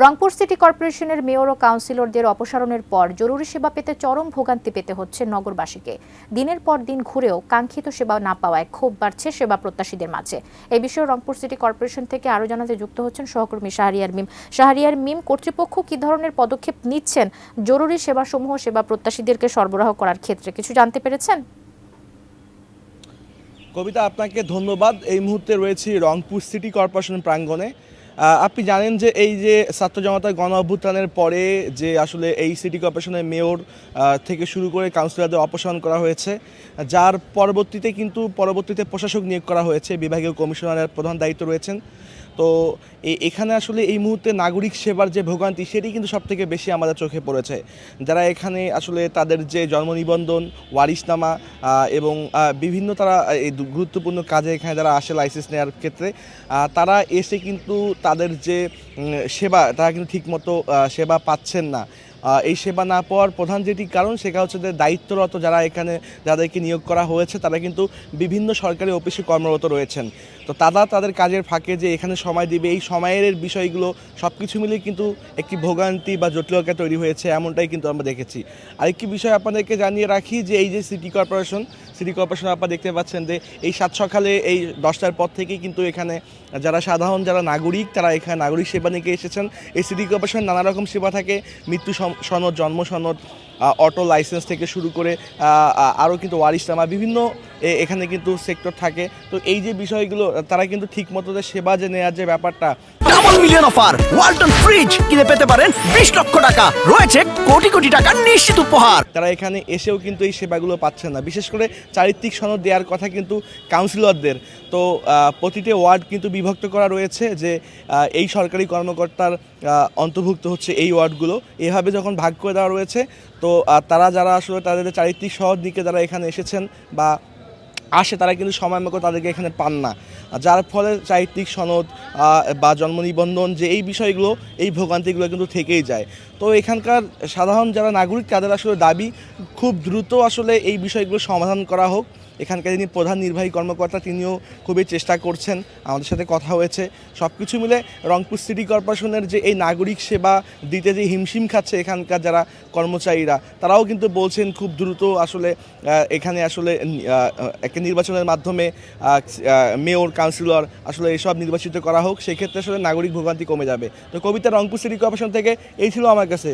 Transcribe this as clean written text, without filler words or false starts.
Rangpur city কর্পোরেশনের mayor ও কাউন্সিলরদের অপসারণের পর জরুরি সেবা পেতে চরম ভোগান্তি পেতে হচ্ছে নগরবাসীকে। দিনের পর দিন ঘুরেও কাঙ্ক্ষিত সেবা না পাওয়ায় ক্ষোভ বাড়ছে সেবা প্রত্যাশীদের মাঝে। এই বিষয়ে রংপুর সিটি কর্পোরেশন থেকে আরও জানাতে যুক্ত হচ্ছেন সহকর্মী শাহরিয়ার মিম। শাহরিয়ার মিম, কর্তৃপক্ষ কি ধরনের পদক্ষেপ নিচ্ছেন জরুরি সেবাসমূহ সেবা প্রত্যাশীদেরকে সরবরাহ করার ক্ষেত্রে, কিছু জানতে পেরেছেন? কবিতা, আপনাকে ধন্যবাদ। এই মুহূর্তে রয়েছি রংপুর সিটি কর্পোরেশন প্রাঙ্গণে। আপনি জানেন যে এই যে ছাত্র জনতার গণ অভ্যুত্থানের পরে যে আসলে এই সিটি কর্পোরেশনের মেয়র থেকে শুরু করে কাউন্সিলরদের অপসারণ করা হয়েছে, যার পরবর্তীতে প্রশাসক নিয়োগ করা হয়েছে, বিভাগীয় কমিশনারের প্রধান দায়িত্ব রয়েছেন। তো এখানে আসলে এই মুহূর্তে নাগরিক সেবার যে ভোগান্তি, সেটি কিন্তু সবথেকে বেশি আমাদের চোখে পড়েছে। যারা এখানে আসলে তাদের যে জন্ম নিবন্ধন, ওয়ারিশনামা এবং বিভিন্ন তারা এই গুরুত্বপূর্ণ কাজে এখানে যারা আসে লাইসেন্স নেওয়ার ক্ষেত্রে, তারা এসে কিন্তু তাদের যে সেবা, তারা কিন্তু ঠিকমতো সেবা পাচ্ছেন না। এই সেবা না পাওয়ার প্রধান যেটি কারণ, সেটা হচ্ছে যে দায়িত্বরত যারা এখানে যাদেরকে নিয়োগ করা হয়েছে, তারা কিন্তু বিভিন্ন সরকারি অফিসে কর্মরত রয়েছেন। তো তাদের কাজের ফাঁকে যে এখানে সময় দিবে, এই সময়ের বিষয়গুলো সব কিছু মিলিয়ে কিন্তু একটি ভোগান্তি বা জটিলতা তৈরি হয়েছে, এমনটাই কিন্তু আমরা দেখেছি। আরেকটি বিষয় আপনাদেরকে জানিয়ে রাখি যে এই যে সিটি কর্পোরেশন আপনারা দেখতে পাচ্ছেন যে এই সাত সকালে এই 10টার পর থেকেই কিন্তু এখানে যারা নাগরিক, তারা এখানে নাগরিক সেবা নিয়ে এসেছেন। এই সিটি কর্পোরেশন নানা রকম সেবা থাকে, মৃত্যু সনদ, জন্ম সনদ, অটো লাইসেন্স থেকে শুরু করে আরও কিন্তু ওয়ারিশনামা, বিভিন্ন এখানে কিন্তু সেক্টর থাকে। তো এই যে বিষয়গুলো, তারা কিন্তু ঠিক মতো যে সেবা যে নেওয়ার যে ব্যাপারটা, double million offer Walton fridge কিনে পেতে পারেন 20 লক্ষ টাকা, রয়েছে কোটি কোটি টাকার নিশ্চিত উপহার। তারা এখানে এসেও কিন্তু এই সেবাগুলো পাচ্ছেন না। বিশেষ করে চারিত্রিক সনদ দেওয়ার কথা কিন্তু কাউন্সিলরদের। তো প্রতিটি ওয়ার্ড কিন্তু বিভক্ত করা রয়েছে যে এই সরকারি কর্মকর্তার অন্তর্ভুক্ত হচ্ছে এই ওয়ার্ডগুলো। এভাবে যখন ভাগ করে দেওয়া রয়েছে, তো তারা যারা আসলে তাদের চারিত্রিক সনদ নিয়ে যারা এখানে এসেছেন বা আসে, তারা কিন্তু সময় মতো তাদেরকে এখানে পান না, যার ফলে চারিত্রিক সনদ বা জন্ম নিবন্ধন যে এই বিষয়গুলো, এই ভোগান্তিগুলো কিন্তু থেকেই যায়। তো এখানকার সাধারণ যারা নাগরিক, তাদের আসলে দাবি খুব দ্রুত আসলে এই বিষয়গুলো সমাধান করা হোক। এখানকার যিনি প্রধান নির্বাহী কর্মকর্তা, তিনিও খুবই চেষ্টা করছেন, আমাদের সাথে কথা হয়েছে। সব কিছু মিলে রংপুর সিটি কর্পোরেশনের যে এই নাগরিক সেবা দিতে যে হিমশিম খাচ্ছে এখানকার যারা কর্মচারীরা, তারাও কিন্তু বলছেন খুব দ্রুত আসলে এখানে আসলে একটা নির্বাচনের মাধ্যমে মেয়র, কাউন্সিলর আসলে এসব নির্বাচিত করা হোক। সেক্ষেত্রে আসলে নাগরিক ভোগান্তি কমে যাবে। তো কবিতা, রংপুর সিটি কর্পোরেশন থেকে এই ছিল আমার কাছে।